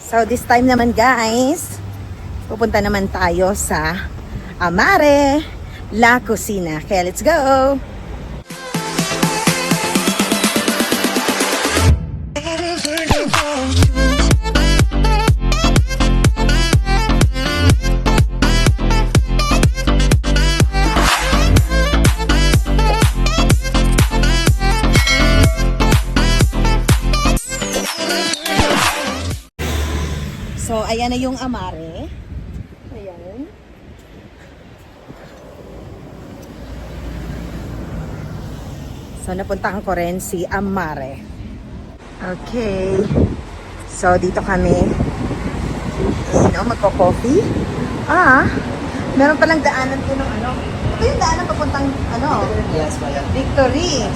So this time naman guys, pupunta naman tayo sa Amare La Cocina. Kaya let's go! So, ayan na yung Amare. Ayan. So, napuntahan ko rin si Amare. Okay. So, dito kami. Magko-coffee. Meron palang daanan ko ng Ito yung daanan papuntang, Yes, ma'am. Victory.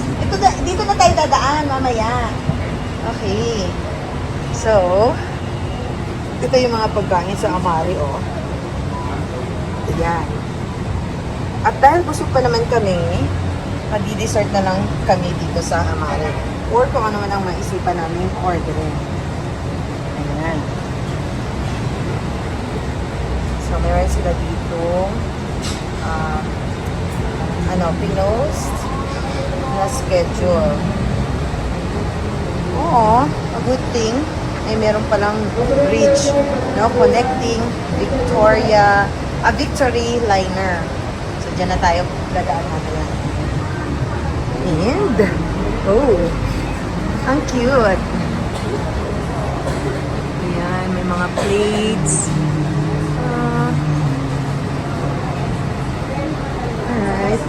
Dito na tayo dadaan mamaya. Okay. So, ito yung mga pagkain sa Amare, Ayan. At dahil busog pa naman kami, madi-dessert na lang kami dito sa Amare. Or kung ano man ang maisipan namin orderin. Ayan. So, meron sila dito. Pinost na schedule. A good thing ay meron palang bridge, connecting Victory liner. So, dyan na tayo dadaan natin. And, ang cute. Ayan, may mga plates. Alright.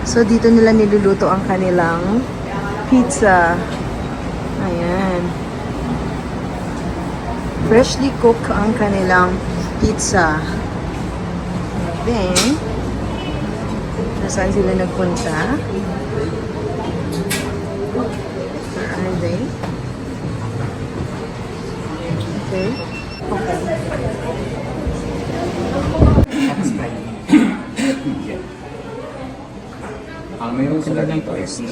So, dito nila niluluto ang kanilang pizza. Ayan. Freshly cooked ang kanilang pizza. And then, nasaan sila nagpunta? Where are they? Okay. Mayroon sila dito is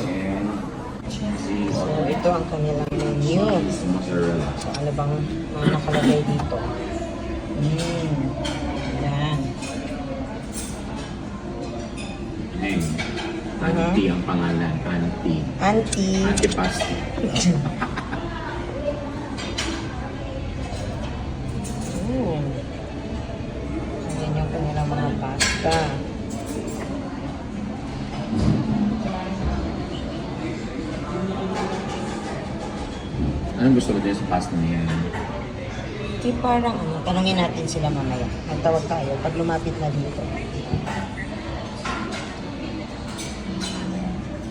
So, ito ang kanilang menu. So, ano bang mga nakalagay dito? Yan. Auntie ang pangalan. Auntie. Antipasti. Ayan yung kanilang mga pasta. Anong gusto mo din sa pasta na yan? Di parang tanongin natin sila mamaya. Magtawag tayo pag lumapit na dito.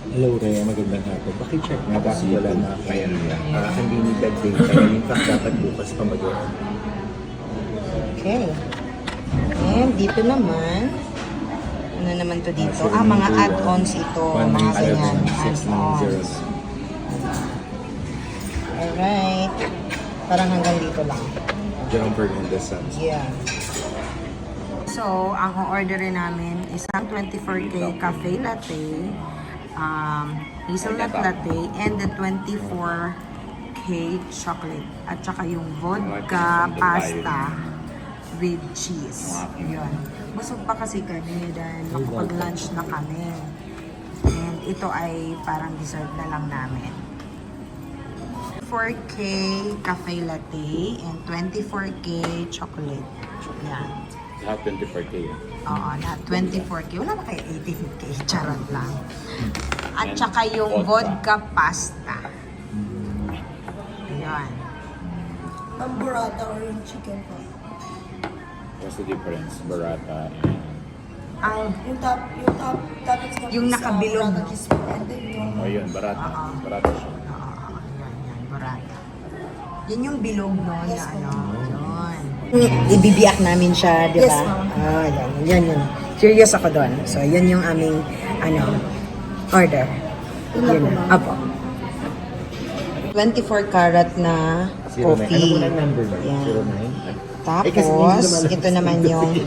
Hello, Rhea. Magandang hapon. Pakicheck nga kasi wala na kaya hindi ni bad data. In fact, dapat bukas pa mag-order. Okay. And dito naman, ano naman to dito? Mga add-ons ito. Mga ganyan. Add-ons. Alright. Parang hanggang dito lang. Jerome Fernandez Sons. Yeah. So, ang orderin namin isang 24K cafe latte, hazelnut latte, and the 24K chocolate. At saka yung vodka pasta with cheese. Yun. Busog pa kasi kami dahil makapag-lunch na kami. And ito ay parang dessert na lang namin. 24K cafe latte and 24K chocolate. Yan. Lahat 24K yan. Oo, lahat 24K. Wala na kayo 18K. Charot lang. At saka yung vodka pasta. Ayan. Ang burrata or yung chicken po? What's the difference? Burrata and... Yung toppings na Yung nakabilog, no? cheese po. And then yung... yun, burrata. Burrata siya. Yan, burrata. Yan yung bilog, no? Yes, na yun. Ibibiyak namin siya, di ba? Yes, ma'am. Yan. Curious ako doon. So, yan yung aming, order. Yun. Apo. 24 karat na coffee. Ano po na number ba? Yan. 09? Tapos, ito naman yung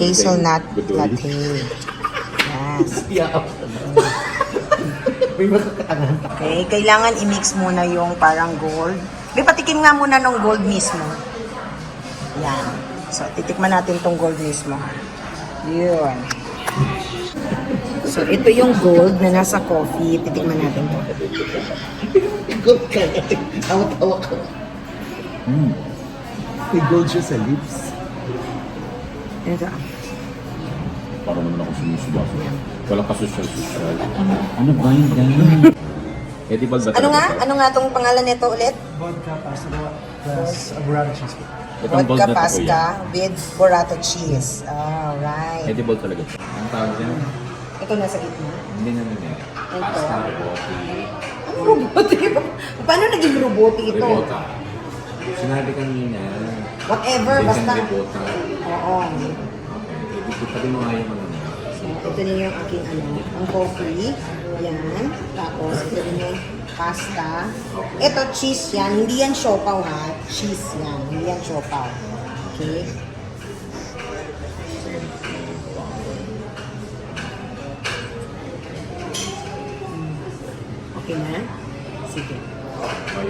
hazelnut latte. Yes. May makakatangan. Okay, kailangan i-mix muna yung parang gold. May patikim nga muna ng gold mismo. Yan. So, titikman natin tong gold mismo. Yun. So, ito yung gold na nasa coffee. Titikman natin to. Gold ka. Tawa-tawa ka. May gold siya sa lips. Ito. Para naman ako sumusuba. Walang kasosyal-sosyal. Ano ba yun yan? Eh, di ba ba Ano nga? Ano nga tong pangalan nito ulit? Vodka pasta plus burrata cheese. Itong gold Vodka na to, kuya. pasta with burrata cheese. Alright. Edible talaga ito. Ang tawag niya? Ito nasa gitna. Hindi na nila. Pasta, roti, Ano roboti? Paano naging roboti ito? ribota. Sinabi kanina. Whatever, Bacon basta. ribota. Oo. Okay. Ipagin mo nga yung ano. So, ito na yung aking ano, ang coffee. Yan. Tapos, ito na yung pasta. Ito, cheese yan. Hindi yan siopaw ha. Cheese yan. Hindi yan siopaw. Okay? Okay na? Sige.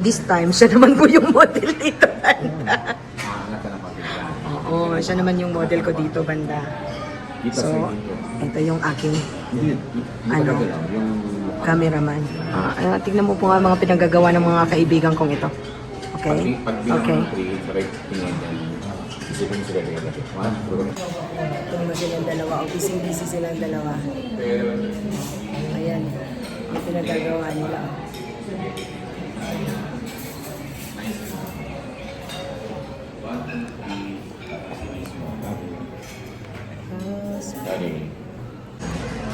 This time, siya naman po yung model dito, banda. Maangat ka na pagkita. Oo, siya naman yung model ko dito, banda. Kita So, sa dito. ito yung aking Hindi ano? talaga lang. Yung cameraman. Tignan mo po nga mga pinagagawa ng mga kaibigan kong ito. Okay? pag bilang Okay. ng 3, correct tingnan yan. Isipin mo sila rin. 1, 2, Ito naman silang dalawa. O, busy-busy silang dalawa. Ayan. Ang pinagagawa nila. Sorry.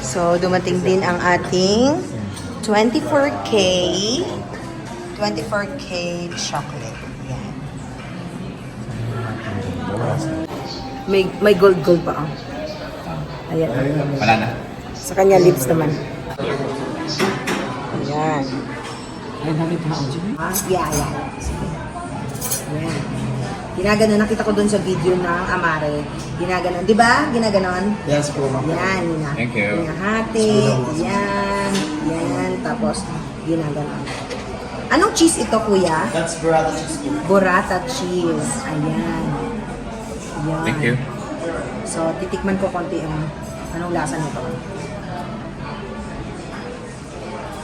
So, dumating din ang ating 24K 24K chocolate. Yan. May gold pa. Oh. Ayan. Wala na. Sa kanya lips naman. Ayan. Ay, dami tao dyan. Yeah. Sige. Ayan. Ginaganon. Nakita ko dun sa video ng Amare. Ginaganon. Di ba? Ginaganon. Yes po, ma'am. Yan. Thank you. Hinahati. Yan. Tapos, ginaganon. Anong cheese ito, kuya? That's burrata cheese po. Burrata cheese. Ayan. Ayan. Thank you. So, titikman ko konti ang anong lasa nito.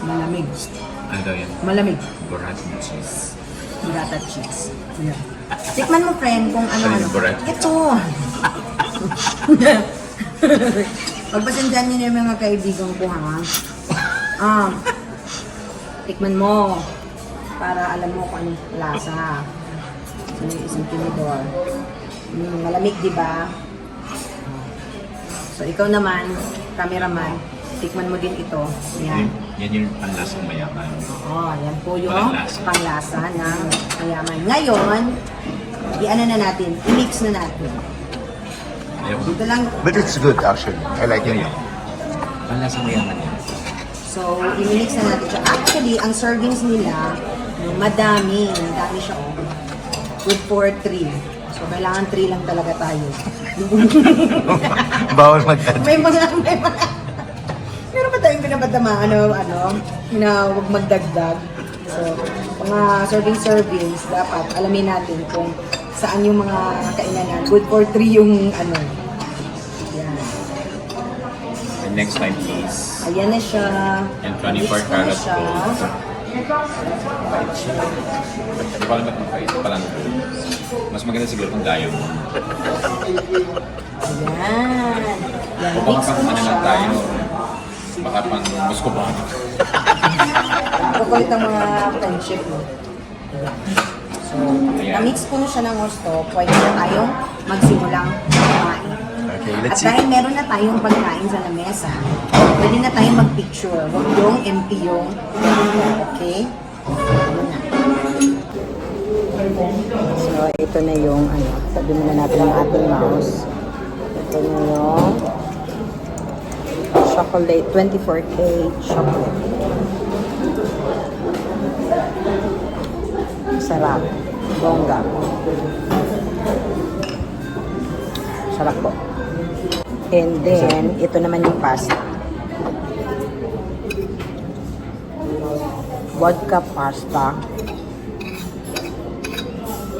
Malamig. Ano daw yan? Malamig. Burrata cheese. Burrata cheese. Ayan. Tikman mo, friend, kung ano-ano. Burrata. Ito. Pagpasensyahan niyo na yung mga kaibigan ko, ha? Tikman mo. Para alam mo kung anong lasa. So, yung isang tinidor. Malamig, di ba? So, ikaw naman, cameraman, tikman mo din ito. Yan. Yan yung panlasang mayaman. Oo, yan po yung Panglasa. panglasa ng mayaman. Ngayon, i-ano na natin, i-mix na natin. Ayaw. Dito lang, But it's good actually. I like it. Panlasang mayaman yan. so, i-mix na natin siya. Actually, ang servings nila, madami siya, oh. Good for 3. So, kailangan 3 lang talaga tayo. Bawal mag-add. May mga, meron ba tayong pinapatamaan, na huwag magdagdag. So, mga servings, dapat alamin natin kung saan yung mga kailangan. Good for 3 yung, yan. And next time, please. Ayan na siya. And 24 Mix ko na karat siya. gold. Hindi ko alam ba't mag-price. Palang mas maganda siguro kung diamond. Ayan. Yan, O mix baka ko pang na ano siya. lang tayo. Baka pang muscovado. Kukulit ang mga friendship mo. So, Ayan. na-mix ko na siya ng gusto, pwede na tayong magsimulang kumain. Okay, At let's see. dahil meron na tayong pagkain sa lamesa, pwede na tayong mag-picture. Huwag yung empty yung okay? Ano na. So, ito na yung sabi muna natin ang ating mouse. Ito na yung chocolate, 24K chocolate. Sarap. Bongga. Sarap po. And then, ito naman yung pasta. vodka pasta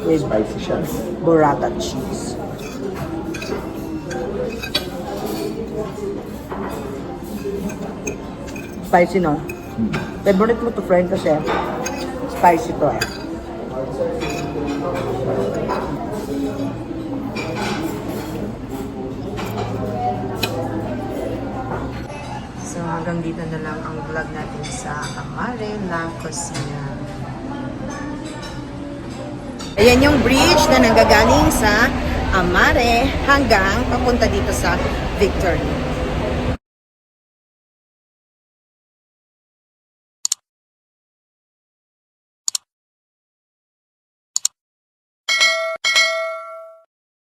with Spicy siya. burrata cheese. Spicy, no? Favorite mo to, friend, kasi spicy to eh. So hanggang dito na lang ang vlog natin sa Amare La Cocina. Ayan yung bridge na nanggagaling sa Amare hanggang papunta dito sa Victory.